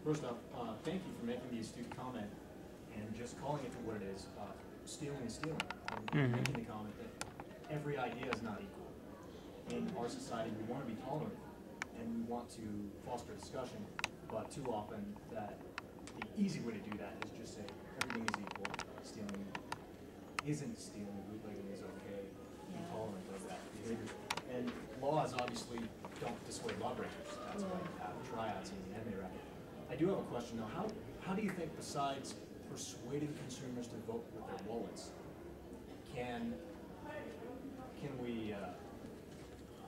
First off, thank you for making the astute comment and just calling it for what it is. Stealing is stealing. And making the comment that every idea is not equal. In our society, we want to be tolerant and we want to foster discussion, but too often the easy way to do that is just say everything is equal. Stealing isn't stealing. Bootlegging is okay. Be tolerant of that behavior. And laws obviously don't dissuade lawbreakers. That's why you have triads in the NDK racket. I do have a question though. How do you think, besides persuading consumers to vote with their wallets, can we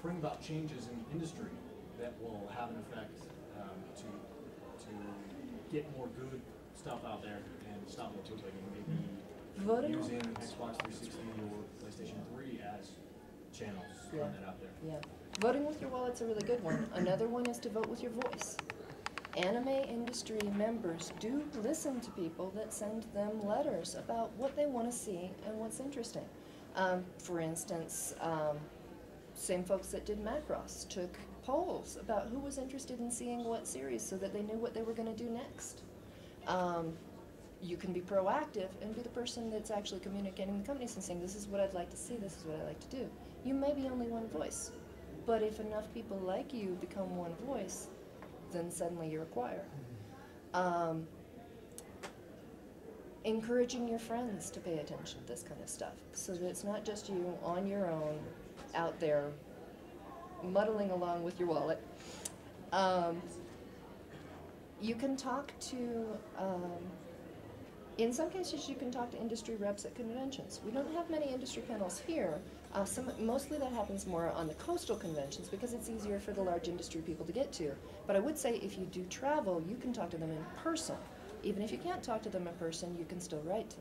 bring about changes in the industry that will have an effect to get more good stuff out there and stop more bootlegging? Maybe using Xbox 360 or PlayStation 3 as channels, throwing that out there. Yeah. Voting with your wallet's a really good one. Another one is to vote with your voice. Anime industry members do listen to people that send them letters about what they want to see and what's interesting. For instance, same folks that did Macross took polls about who was interested in seeing what series so that they knew what they were going to do next. You can be proactive and be the person that's actually communicating with companies and saying, this is what I'd like to see, this is what I'd like to do. You may be only one voice, but if enough people like you become one voice, then suddenly you're a choir. Encouraging your friends to pay attention to this kind of stuff, so that it's not just you on your own out there muddling along with your wallet. You can talk to, in some cases you can talk to industry reps at conventions. We don't have many industry panels here. Mostly that happens more on the coastal conventions because it's easier for the large industry people to get to. But I would say if you do travel, you can talk to them in person. Even if you can't talk to them in person, you can still write to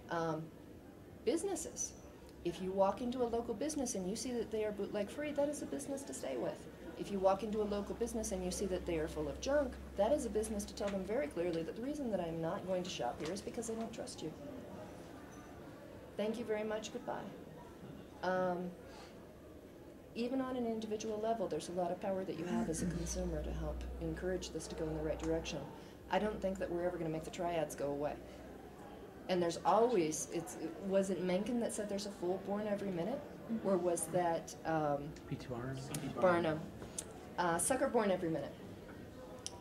them. Businesses. If you walk into a local business and you see that they are bootleg free, that is a business to stay with. If you walk into a local business and you see that they are full of junk, that is a business to tell them very clearly that the reason that I'm not going to shop here is because I don't trust you. Thank you very much, goodbye. Even on an individual level, there's a lot of power that you have as a consumer to help encourage this to go in the right direction. I don't think that we're ever going to make the triads go away. And there's always, was it Mencken that said there's a fool born every minute? Or was that P.T. Barnum? Sucker born every minute.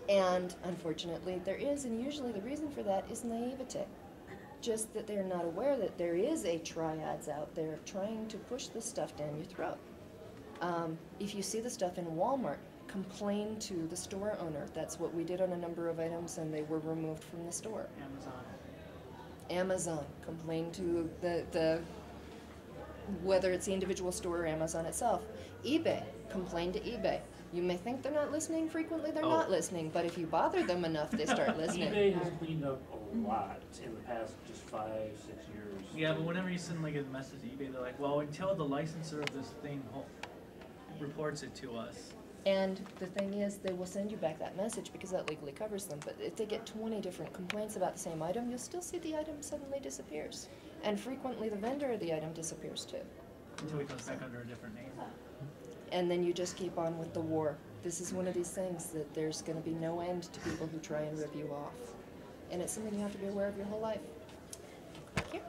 And unfortunately there is, and usually the reason for that is naivete. Just that they're not aware that there is a triads out there trying to push this stuff down your throat. If you see the stuff in Walmart, complain to the store owner. That's what we did on a number of items and they were removed from the store. Amazon. Complain to whether it's the individual store or Amazon itself. eBay. Complain to eBay. You may think they're not listening frequently, they're not listening, but if you bother them enough, they start listening. eBay has cleaned up a lot in the past just 5, 6 years. Yeah, but whenever you send like a message to eBay, they're like, well, until the licensor of this thing reports it to us. And the thing is, they will send you back that message because that legally covers them. But if they get 20 different complaints about the same item, you'll still see the item suddenly disappears. And frequently the vendor of the item disappears too. Until it comes back under a different name. And then you just keep on with the war. This is one of these things that there's going to be no end to people who try and rip you off. And it's something you have to be aware of your whole life. Thank you.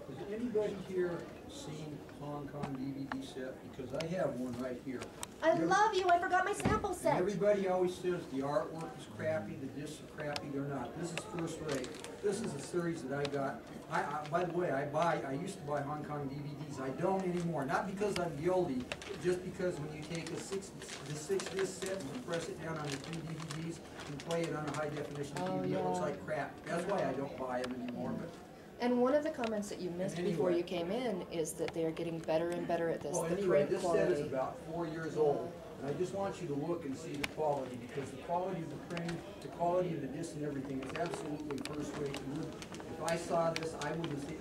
Has anybody here seen Hong Kong DVD set? Because I have one right here. I love you. I forgot my sample set. Everybody always says the artwork is crappy, the discs are crappy. They're not. This is first rate. This is a series that I got. By the way, I used to buy Hong Kong DVDs. I don't anymore. Not because I'm guilty, but just because when you take the six disc set and you press it down on the 2 DVDs and play it on a high definition TV, it looks like crap. That's why I don't buy them anymore. But and one of the comments that you missed before you came in is that they are getting better and better at this. Well, anyway, this set is about 4 years old, and I just want you to look and see the quality, because the quality of the printing, the quality of the disc and everything is absolutely first rate. If I saw this, I wouldn't see.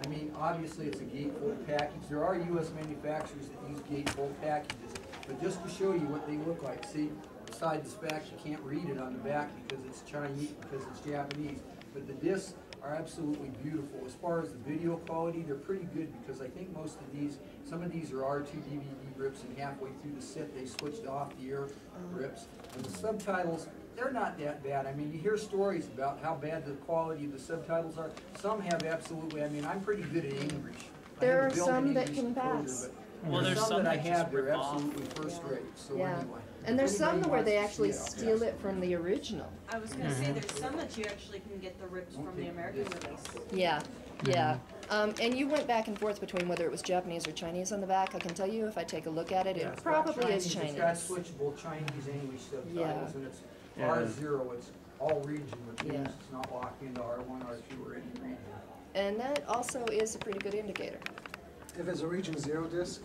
I mean, obviously it's a gatefold package. There are U.S. manufacturers that use gatefold packages, but just to show you what they look like. See, beside the specs, you can't read it on the back because it's Chinese, because it's Japanese, but the discs are absolutely beautiful. As far as the video quality, they're pretty good, because I think most of these, some of these are R2 DVD rips, and halfway through the set they switched off the air rips. And the subtitles they're not that bad. I mean, you hear stories about how bad the quality of the subtitles are. Some have absolutely, I mean, I'm pretty good at English. I There have are a built-in some that English can decoder, pass. but Well, there's some that I that just have, they're rip off. absolutely first rate, so Yeah. anyway. And there's If some anybody where they wants to actually see it, steal it from the original. I was gonna say, there's some that you actually can get the rips from the American release. Yeah, yeah. And you went back and forth between whether it was Japanese or Chinese on the back. I can tell you, if I take a look at it, Yeah, it it's got probably is It's got Chinese. switchable Chinese English subtitles, Yeah. and it's Yeah. R0, it's all region, which Yeah. means it's not locked into R1, R2, or any region. And that also is a pretty good indicator. If it's a Region 0 disc,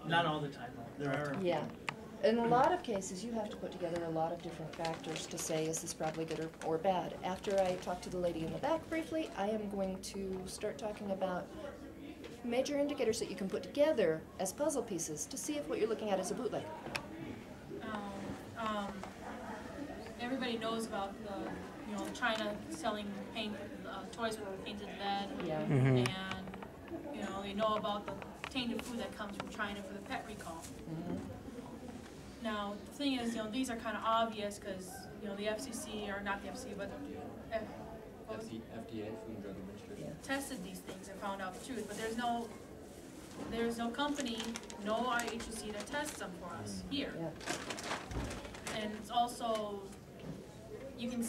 Not all the time, though. There are. Yeah. In a lot of cases, you have to put together a lot of different factors to say, is this probably good or bad? After I talk to the lady in the back briefly, I am going to start talking about major indicators that you can put together as puzzle pieces to see if what you're looking at is a bootleg. Everybody knows about the, China selling toys with painted lead. Yeah. And, they know about the tainted food that comes from China for the pet recall. Mhm. Now, the thing is, these are kind of obvious because, the FCC, or not the FCC, but what was it? FDA, Food and Drug Administration. Yeah. Tested these things and found out the truth, but there's no company, no IHC that tests them for us here. Yeah. And it's also, you can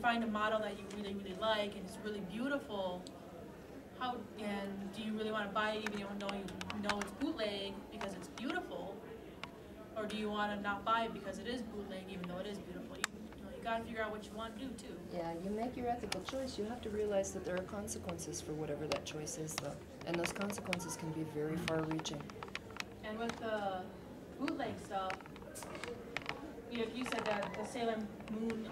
find a model that you really, really like and it's really beautiful. And do you really want to buy it even though you know it's bootleg because it's beautiful? Or do you want to not buy it because it is bootleg even though it is beautiful? You got to figure out what you want to do too. Yeah, you make your ethical choice. You have to realize that there are consequences for whatever that choice is, though. And those consequences can be very far-reaching. And with the bootleg stuff, you said that the Sailor Moon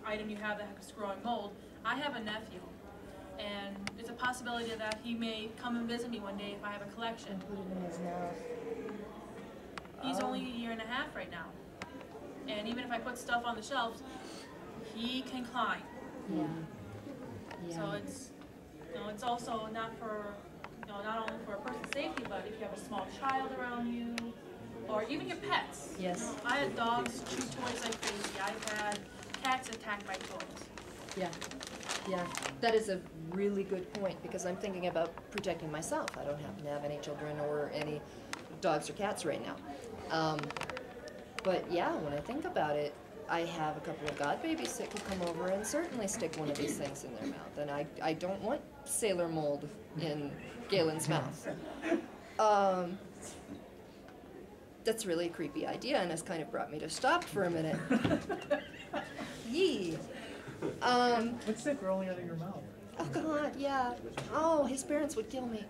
item you have that's growing mold. I have a nephew, and it's a possibility that he may come and visit me one day if I have a collection. And put it in his mouth. He's only a year and a half right now, and even if I put stuff on the shelves, he can climb. Yeah. Yeah. So it's also not for, not only for a person's safety, but if you have a small child around you, or even your pets. Yes. I had dogs chew toys like crazy. I've had cats attack my toys. Yeah, yeah, that is a really good point, because I'm thinking about protecting myself. I don't happen to have any children or any dogs or cats right now. But yeah, when I think about it, I have a couple of god babies that could come over and certainly stick one of these things in their mouth, and I don't want sailor mold in Galen's mouth. That's really a creepy idea, and it's kind of brought me to stop for a minute. Yee. What's that growing out of your mouth? Oh God, yeah. Oh, his parents would kill me.